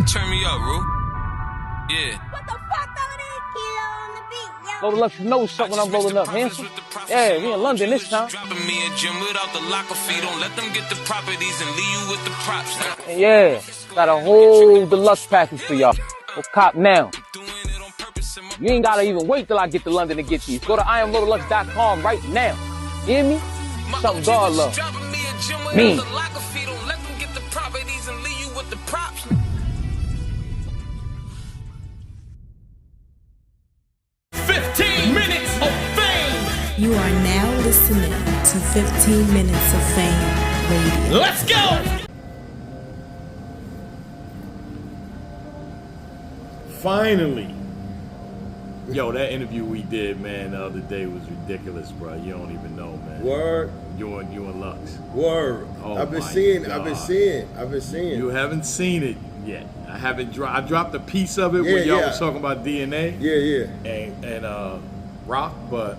Turn me up, Roo. Yeah. What the fuck, Kilo on the beat, yo. Load Lux, you know what's up when I'm rolling up, handsome. Yeah, we in London this time. Dropping me a gym without the locker fee. Don't let them get the properties and leave you with the props. And yeah, got a whole deluxe package for y'all. Go cop now. You ain't gotta even wait till I get to London to get these. Go to IamLoadedLux.com right now. Hear me? Something God love. Me. Don't let them get the properties and leave you with the props. You are now listening to 15 Minutes of Fame Radio. Let's go! Finally. Yo, that interview we did, man, the other day was ridiculous, bro. You don't even know, man. Word. You and Lux. Word. Oh, I've been my seeing. God. I've been seeing. You haven't seen it yet. I haven't. I dropped a piece of it when y'all was talking about DNA. Yeah. And Rock, but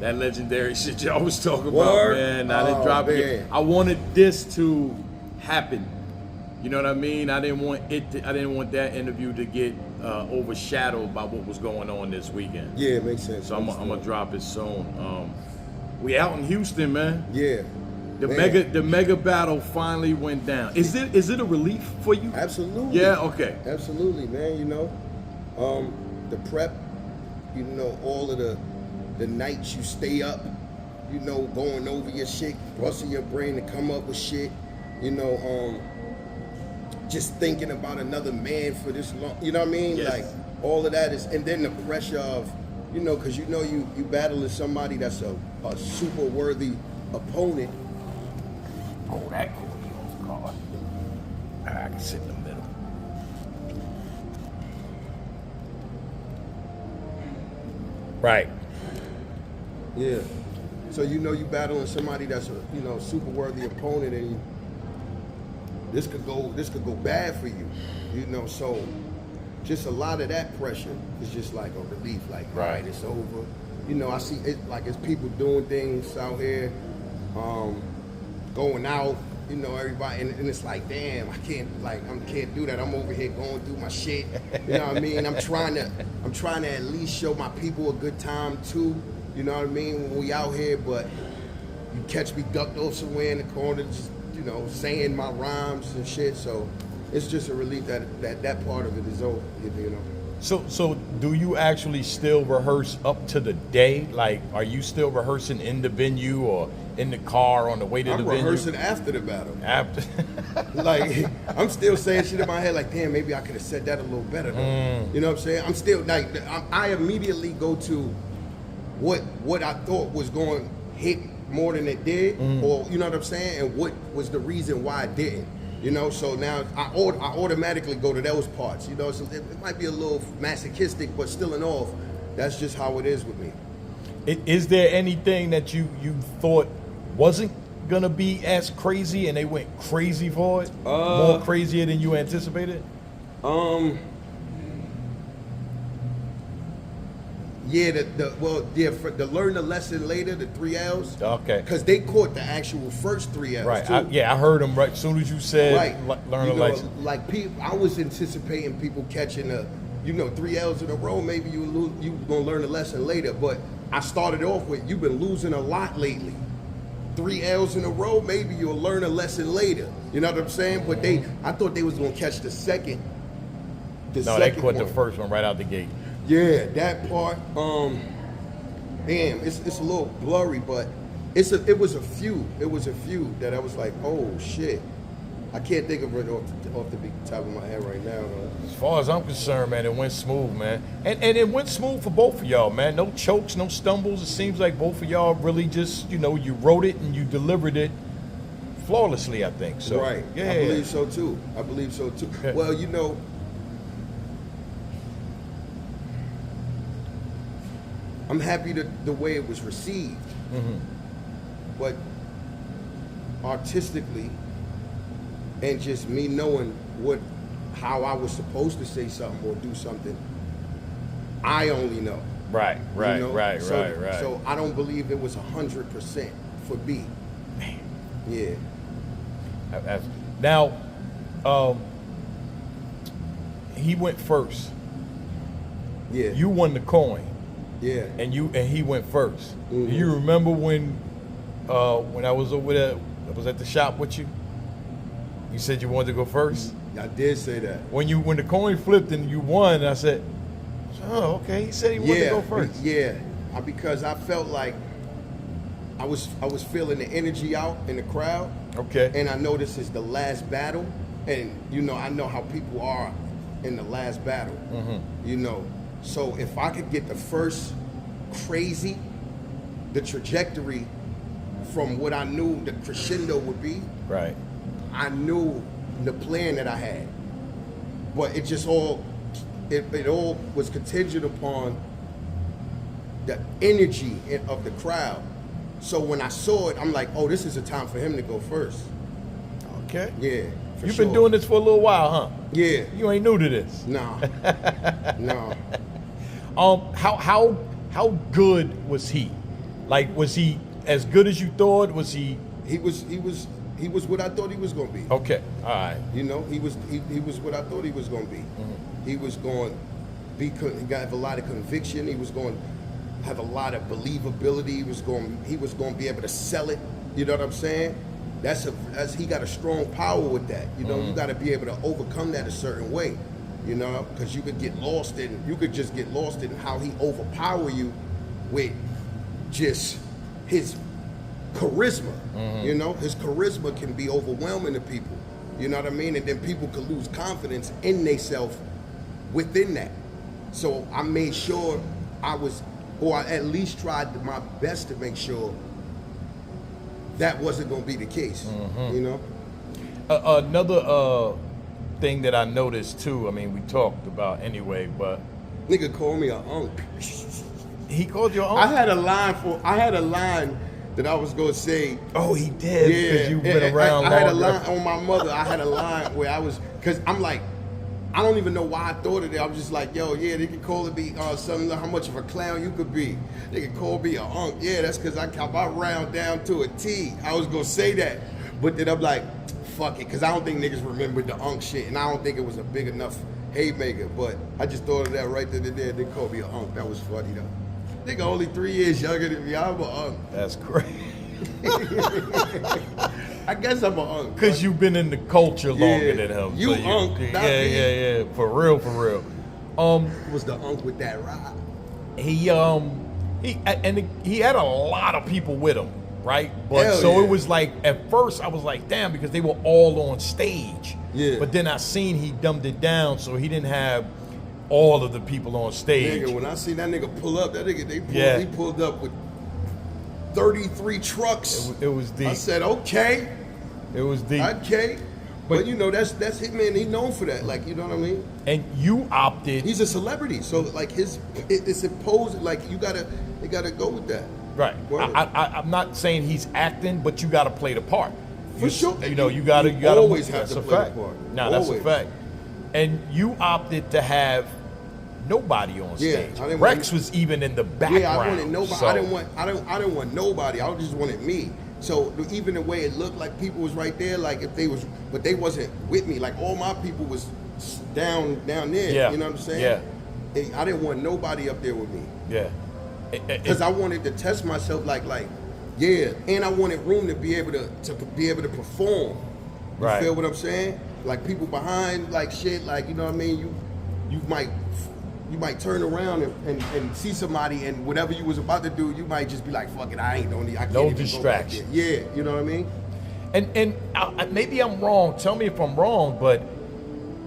that legendary shit y'all was talking Word? about, man. I didn't drop it. I wanted this to happen. You know what I mean? I didn't want that interview to get overshadowed by what was going on this weekend. Yeah, it makes sense. So I'm gonna drop it soon. We out in Houston, man. Yeah. The mega battle finally went down. Is it a relief for you? Absolutely. Yeah. Okay. Absolutely, man. You know, the prep. You know, all of the nights you stay up. You know, going over your shit, busting your brain to come up with shit. You know, just thinking about another man for this long. You know what I mean? Yes. Like all of that is, and then the pressure of, you know, because you know you battling somebody that's a super worthy opponent. Oh, that cool. God. I can sit in the middle. Right. Yeah. So you know you battling somebody that's a super worthy opponent, and this could go bad for you. You know, so just a lot of that pressure is just like a relief. Like, all right, it's over. You know, I see it like it's people doing things out here, going out. You know, everybody, and it's like, damn, I can't do that. I'm over here going through my shit. You know what I mean? I'm trying to at least show my people a good time too. You know what I mean? When we out here, but you catch me ducked off somewhere in the corner, just, you know, saying my rhymes and shit. So it's just a relief that part of it is over. You know. So do you actually still rehearse up to the day? Like, are you still rehearsing in the venue or in the car on the way to the venue? I'm rehearsing after the battle. After. Like, I'm still saying shit in my head like, damn, maybe I could have said that a little better though. You know what I'm saying? I'm still like, I immediately go to what I thought was going to hit more than it did, or you know what I'm saying, and what was the reason why it didn't. You know, so now I automatically go to those parts. You know, so it might be a little masochistic, but still in all, that's just how it is with me. Is there anything that you thought wasn't gonna be as crazy and they went crazy for it? More crazier than you anticipated? Yeah, to learn the lesson later, the 3 L's. Okay. Because they caught the actual first 3 L's. Right. Too. I heard them right as soon as you said learn a lesson. Like I was anticipating people catching 3 L's in a row. Maybe you gonna learn a lesson later. But I started off with, you've been losing a lot lately. 3 L's in a row, maybe you'll learn a lesson later. You know what I'm saying? But I thought they was gonna catch the second. They caught the first one right out the gate. Yeah, that part. Damn, it's a little blurry, but it was a few that I was like, oh shit. I can't think of it off the top of my head right now, though. As far as I'm concerned, man, it went smooth, man. And it went smooth for both of y'all, man. No chokes, no stumbles. It seems like both of y'all really just, you wrote it and you delivered it flawlessly, I think. So, right. Yeah. I believe so too. Yeah. Well, I'm happy the way it was received. But artistically, and just me knowing how I was supposed to say something or do something, I only know. Right. So I don't believe it was 100% for me. Man. Yeah. Now, he went first. Yeah. You won the coin. Yeah. And he went first. Do you remember when I was over there, I was at the shop with you? You said you wanted to go first? I did say that. When the coin flipped and you won, I said, oh, okay. He said he wanted to go first. Yeah. Because I felt like I was feeling the energy out in the crowd. Okay. And I know this is the last battle. And, you know, I know how people are in the last battle. You know, so if I could get the first crazy, the trajectory from what I knew the crescendo would be. Right. I knew the plan that I had. But it just all, it all was contingent upon the energy of the crowd. So when I saw it, I'm like, oh, this is a time for him to go first. Okay. Yeah. You've been doing this for a little while, huh? Yeah. You ain't new to this. No. No. How good was he? Like, was he as good as you thought? Was he? He was what I thought he was gonna be. Okay. All right. You know, he was what I thought he was gonna be. He was going to be. He got have a lot of conviction. He was going to have a lot of believability. He was going to be able to sell it. You know what I'm saying? That's he got a strong power with that. You know, you got to be able to overcome that a certain way. You know, because you could just get lost in how he overpower you with just his charisma. You know, his charisma can be overwhelming to people. You know what I mean? And then people could lose confidence in themselves within that. So I made sure I at least tried my best to make sure that wasn't going to be the case. You know? Another thing that I noticed too, I mean, we talked about anyway, but nigga called me a unk. He called you an unk? I had a line that I was gonna say. Oh, he did. Because you've been around. I had a line on my mother. I had a line where I was, because I'm like, I don't even know why I thought of it. I was just like, yo, yeah, they could call it be something, how much of a clown you could be. They could call me a unk. Yeah, that's because I round down to a T. I was gonna say that, but then I'm like, fuck it, because I don't think niggas remembered the unk shit, and I don't think it was a big enough haymaker. But I just thought of that right then and there. They called me a unk. That was funny though. Nigga only 3 years younger than me. I'm a unk. That's great. I guess I'm a unk. Because you've been in the culture longer than him. You so unk, not me. Yeah. For real. Was the unk with that ride? He had a lot of people with him, right? But Hell it was like, at first I was like, damn, because they were all on stage. Yeah. But then I seen he dumbed it down, so he didn't have all of the people on stage. Nigga, when I seen that nigga pull up, he pulled up with 33 trucks. It was deep. I said, okay. It was deep. Okay. But you know, that's Hitman. He's known for that. Like, you know what I mean? And you opted. He's a celebrity. So like it's imposed, like you gotta go with that. Right. I'm not saying he's acting, but you gotta play the part. For sure. You know, you gotta always have to play the part. No, that's a fact. And you opted to have nobody on stage. Rex was even in the background. Yeah, I wanted nobody. So. I didn't want nobody. I just wanted me. So even the way it looked like people was right there, like if they was, but they wasn't with me. Like all my people was down there. Yeah. You know what I'm saying? Yeah. I didn't want nobody up there with me. Yeah. Because I wanted to test myself, yeah, and I wanted room to be able to perform. You feel what I'm saying? Like people behind, like shit, like you know what I mean. You might turn around and see somebody, and whatever you was about to do, you might just be like, fuck it, I can't no even distraction. Go back there. Yeah, you know what I mean? And maybe I'm wrong. Tell me if I'm wrong, but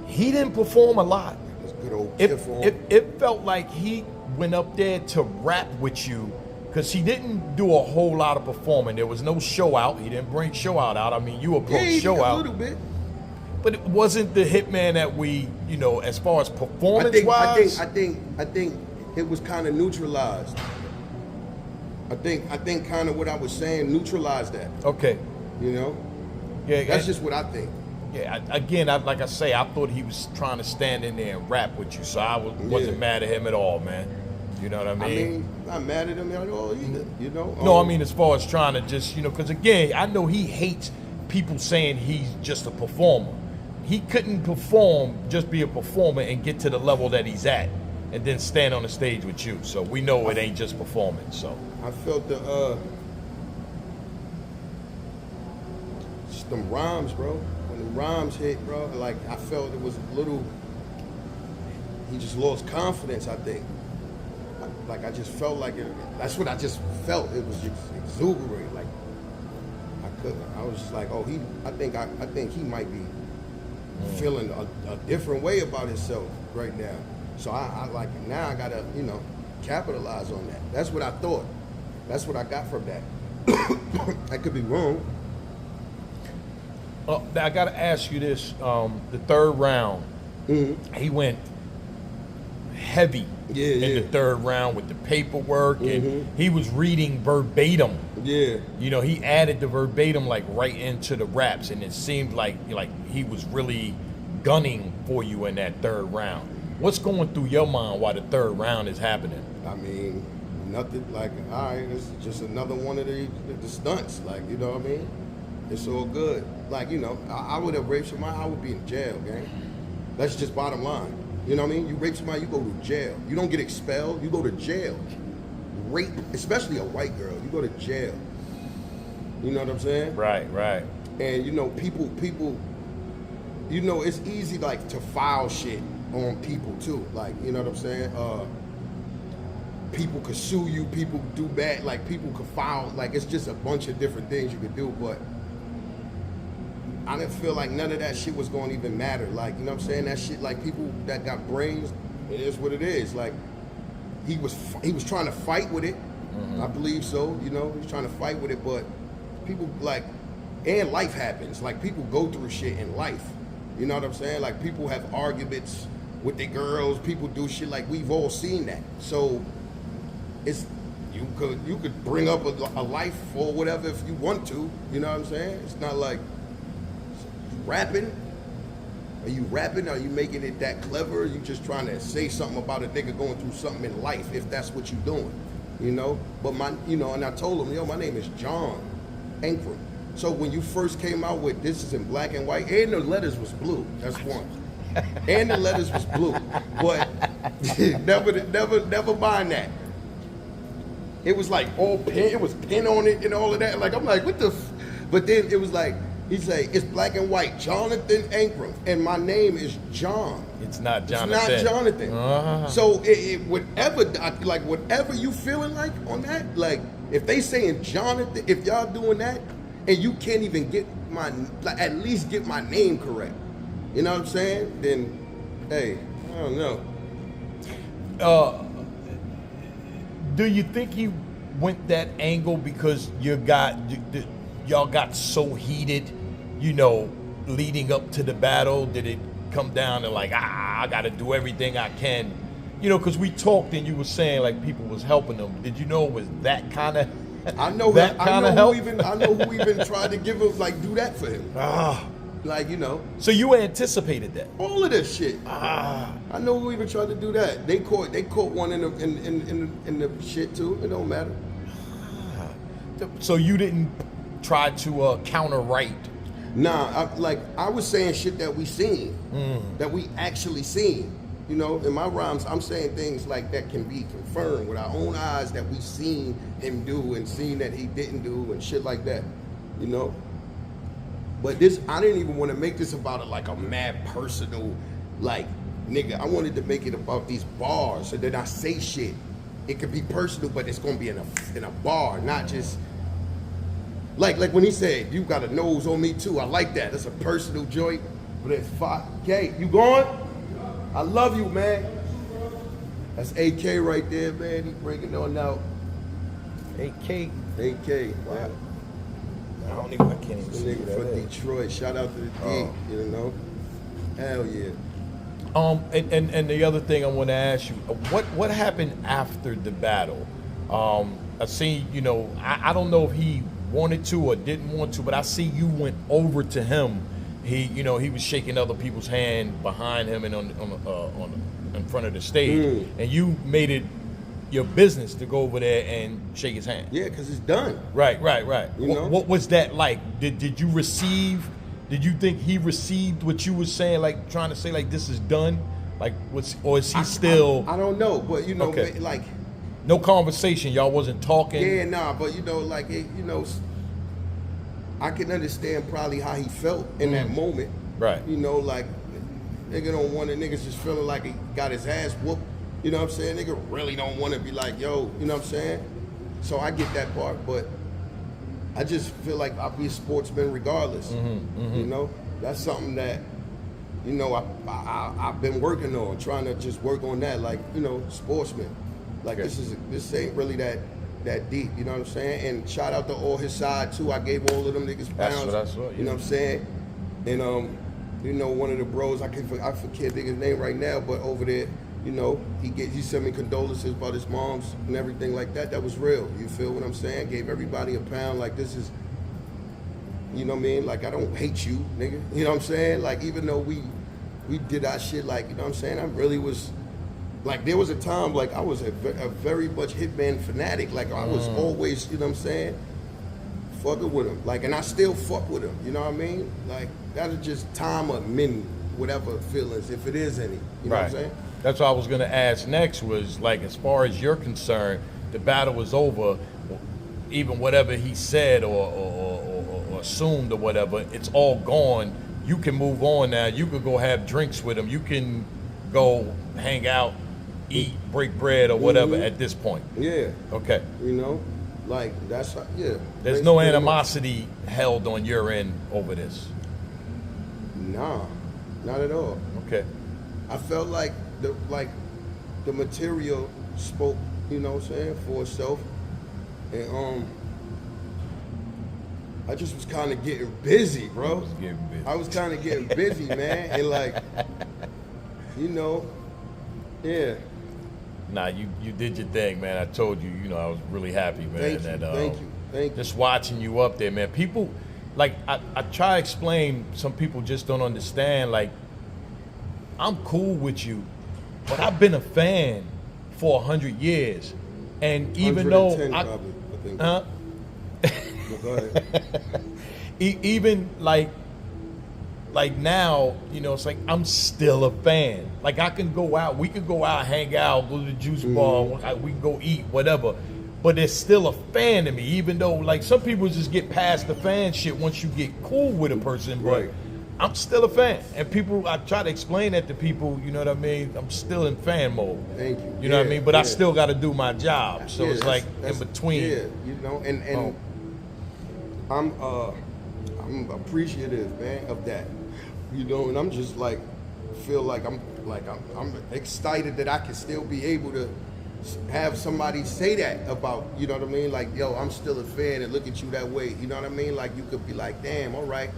he didn't perform a lot. It was good old it felt like he went up there to rap with you, because he didn't do a whole lot of performing. There was no show out. He didn't bring show out. I mean, you approached show out. A little bit. But it wasn't the Hitman that we, you know, as far as performance-wise. I think it was kind of neutralized. I think kind of what I was saying neutralized that. Okay. You know? Yeah. That's just what I think. Yeah. Again, like I say, I thought he was trying to stand in there and rap with you, so I wasn't mad at him at all, man. You know what I mean? I mean, not mad at him at all either. You know? No, I mean as far as trying to just, you know, because again, I know he hates people saying he's just a performer. he couldn't perform, just be a performer and get to the level that he's at, and then stand on the stage with you. So we know it ain't just performance. So I felt just them rhymes, bro. When the rhymes hit, bro, like I felt it was a little. He just lost confidence, I think. Like I just felt like it. That's what I just felt. It was just exuberant. Like I was just like, oh, I think he might be feeling a different way about himself right now. So I like now I gotta, capitalize on that. That's what I thought. That's what I got from that. I could be wrong. I gotta ask you this: the third round, he went heavy in the third round with the paperwork, and he was reading verbatim. Yeah. He added the verbatim like right into the raps, and it seemed like he was really gunning for you in that third round. What's going through your mind while the third round is happening? I mean, nothing like, all right, it's just another one of the stunts. Like, you know what I mean? It's all good. Like, I would have raped somebody, I would be in jail, gang. That's just bottom line. You know what I mean? You rape somebody, you go to jail. You don't get expelled, you go to jail. Rape, especially a white girl, you go to jail. You know what I'm saying? Right. And people, it's easy like to file shit on people too. Like, you know what I'm saying? People could sue you, people do bad, like people could file, like it's just a bunch of different things you could do, but I didn't feel like none of that shit was going to even matter. Like, you know what I'm saying? That shit, like people that got brains, it is what it is. Like, he was trying to fight with it. I believe so, he was trying to fight with it, but people like, and life happens. Like, people go through shit in life. You know what I'm saying? Like, people have arguments with their girls, people do shit, like we've all seen that. So, it's, you could bring up a life or whatever if you want to, you know what I'm saying? It's not like, rapping? Are you rapping? Are you making it that clever? Are you just trying to say something about a nigga going through something in life, if that's what you're doing, But and I told him, my name is John Ankrum. So when you first came out with this is in black and white, and the letters was blue, that's one. And the letters was blue, but never mind that. It was like all pen, it was pen on it and all of that. Like, I'm like, what the but then it was like, he's like, it's black and white, Jonathan Ankrum, and my name is John. It's not Jonathan. It's not Jonathan. So whatever you feeling like on that, like if they saying Jonathan, if y'all doing that, and you can't even get at least get my name correct, you know what I'm saying? Then, hey, I don't know. Do you think he went that angle because y'all got so heated, leading up to the battle? Did it come down to like, I got to do everything I can? Because we talked and you were saying like people was helping them. Did you know it was that kind of I know that kind of help? I know who even tried to give him, like, do that for him. Like, So you anticipated that? All of this shit. I know who even tried to do that. They caught one in the shit too. It don't matter. So you didn't try to counter-write? Nah, I was saying shit that we seen, that we actually seen. In my rhymes, I'm saying things like that can be confirmed with our own eyes that we seen him do and seen that he didn't do and shit like that, But this, I didn't even want to make this about a mad personal, like, nigga. I wanted to make it about these bars, so that I say shit. It could be personal, but it's gonna be in a bar, not just like when he said, "You got a nose on me too." I like that. That's a personal joint, but it's okay. You going? I love you, man. That's AK right there, man. He breaking on out. AK. Wow. I can't even see nigga that. From Detroit. Shout out to the D, Hell yeah. And the other thing I want to ask you, what happened after the battle? I see, I don't know if he wanted to or didn't want to, but I see you went over to him. He was shaking other people's hand behind him and in front of the stage, and you made it your business to go over there and shake his hand. Yeah, because it's done. Right. What was that like? Did you receive Did you think he received what you was saying, like trying to say, like this is done, like or is he still? I don't know, but you know, Okay. like No conversation. Y'all wasn't talking. yeah, nah, but you know, like it, you know, I can understand probably how he felt in that moment. Right. You know, like nigga don't want a niggas just feeling like he got his ass whooped. You know what I'm saying? Nigga really don't want to be like, yo, you know what I'm saying? So I get that part, but I just feel like I'll be a sportsman regardless. You know, that's something that, you know, I've been working on, trying to just work on that, like, you know, sportsman. Like this ain't really that deep, you know what I'm saying? And shout out to all his side too. I gave all of them niggas pounds. That's what I saw, yeah. You know what I'm saying? And you know, one of the bros, I forget nigga's name right now, but over there, you know, he sent me condolences about his mom's and everything like that. That was real. You feel what I'm saying? Gave everybody a pound. Like this is, you know what I mean? Like I don't hate you, nigga. You know what I'm saying? Like even though we did our shit, like, you know what I'm saying? I really was, like there was a time like I was a very much Hitman fanatic. Like I was always, you know what I'm saying, fucking with him. Like, and I still fuck with him. You know what I mean? Like that'll just time a min whatever feelings, if it is any. You know what I'm saying? That's what I was gonna ask next was like, as far as you're concerned, the battle was over. Even whatever he said or assumed or whatever, it's all gone. You can move on now. You could go have drinks with him. You can go hang out, eat, break bread or whatever at this point. Yeah. Okay. You know, like that's yeah. There's no animosity held on your end over this. Nah, not at all. Okay. I felt like the material spoke, you know what I'm saying, for itself. And I just was kind of getting busy, bro. I was kind of getting busy, man. And like, you know, yeah. Nah, you did your thing, man. I told you, you know, I was really happy, man. Thank you. Just watching you up there, man. People, like, I try to explain, some people just don't understand, like, I'm cool with you, but I've been a fan for 100 years. And even though probably, I think. Huh? Go ahead. Even like now, you know, it's like I'm still a fan. Like I can go out, we could go out, hang out, go to the juice bar, we can go eat, whatever. But there's still a fan to me, even though like some people just get past the fan shit once you get cool with a person. But I'm still a fan. And people, I try to explain that to people, you know what I mean? I'm still in fan mode. Thank you. You know what I mean? But I still got to do my job. So it's like in between. Yeah, you know, and I'm appreciative, man, of that. You know, and I'm just like, feel like I'm excited that I can still be able to have somebody say that about, you know what I mean? Like, yo, I'm still a fan and look at you that way. You know what I mean? Like you could be like, damn, all right,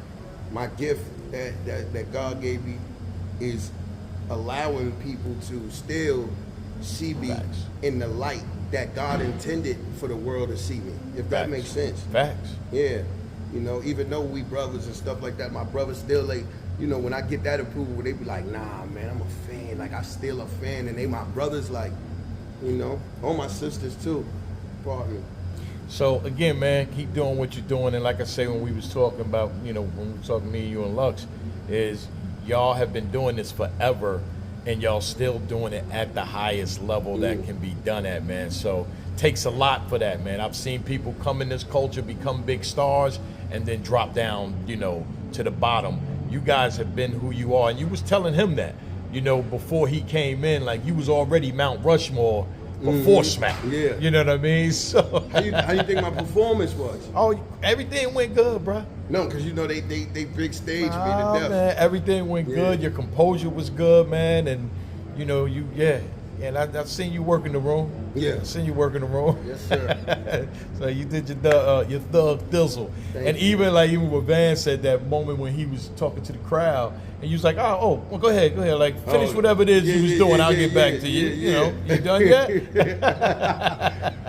my gift that God gave me is allowing people to still see me in the light that God intended for the world to see me, if that makes sense. Facts. Yeah. You know, even though we brothers and stuff like that, my brothers still like, you know, when I get that approval, they be like, nah, man, I'm a fan. Like, I still a fan. And they my brothers, like, you know, all my sisters too. Pardon me. So again, man, keep doing what you're doing. And like I say, when we was talking about, you know, when we were talking me, you and Lux, is y'all have been doing this forever and y'all still doing it at the highest level that can be done at, man. So takes a lot for that, man. I've seen people come in this culture, become big stars, and then drop down, you know, to the bottom. You guys have been who you are. And you was telling him that, you know, before he came in, like you was already Mount Rushmore before Smack. Yeah. You know what I mean? So How you think my performance was? oh, everything went good, bro. No, because you know they big stage me to death. Man, everything went good. Your composure was good, man, and you know and I've seen you work in the room. Yeah, I've seen you work in the room. Yes, sir. So you did your thug thizzle, and even what Van said, that moment when he was talking to the crowd, and you was like, well, go ahead, like finish whatever it is you was doing. I'll get back to you. You know, you done yet?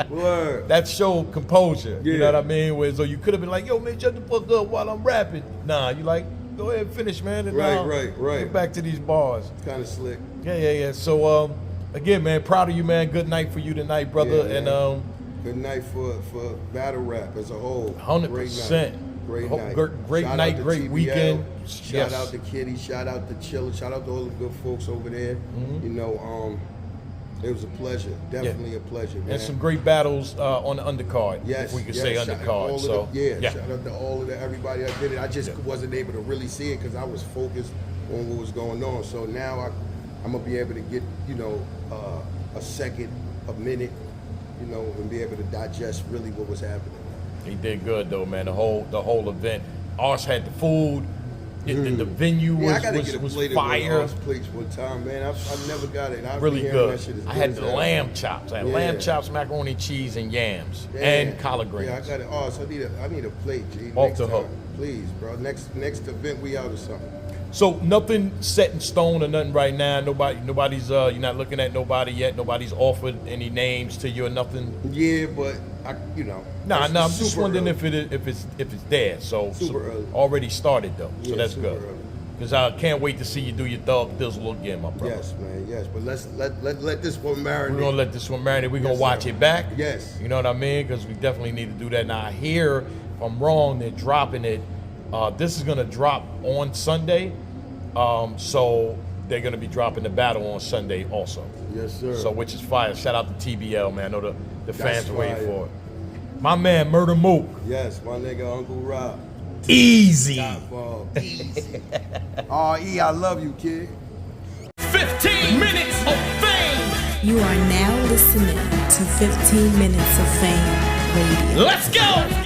Word. That showed composure. Yeah. You know what I mean? Where so you could have been like, yo, man, shut the fuck up while I'm rapping. Nah, you like, go ahead and finish, man. And Right. Get back to these bars. Kind of slick. Yeah. So again, man, proud of you, man. Good night for you tonight, brother. Yeah, and good night for battle rap as a whole. 100%. Great night. Great Shout night, out to great TBL. weekend. Shout out to Kitty. Shout out to Chilla. Shout out to all the good folks over there. You know, it was a pleasure. Definitely a pleasure, man. And some great battles on the undercard. Yes, if we could say undercard. So shout out to all of everybody that did it. I just wasn't able to really see it because I was focused on what was going on. So now I'm gonna be able to get, you know, a second, a minute, you know, and be able to digest really what was happening. He did good though, man. The whole event. Ours had the food. The venue was fire. Ours plates one time, man. I never got it. Really good. That shit I had the lamb chops. I had lamb chops, macaroni and cheese, and yams, and collard greens. Yeah, I got it. Oh, so I need a plate, G. Off the hook. Please, bro. Next event we out or something. So nothing set in stone or nothing right now. Nobody's you're not looking at nobody yet. Nobody's offered any names to you or nothing. Yeah, but Nah, I'm just wondering if it's there. So early. Already started though, so Yeah, that's super good. early. Because I can't wait to see you do your thug dizzle again, my brother. Yes, man. Yes, but let's let this one marinate. We're gonna let this one marinate. We're gonna Yes, watch sir. it back. Yes. You know what I mean? Because we definitely need to do that. Now I hear, if I'm wrong, they're dropping it. This is gonna drop on Sunday. So they're gonna be dropping the battle on Sunday also. Yes, sir. So which is fire. Shout out to TBL, man. I know the fans are waiting fire. for it. My man, Murda Mook. Yes, my nigga Uncle Rob. Easy. Top ball. Easy. R.E., I love you, kid. 15 minutes of fame. You are now listening to 15 Minutes of Fame Radio. Let's go.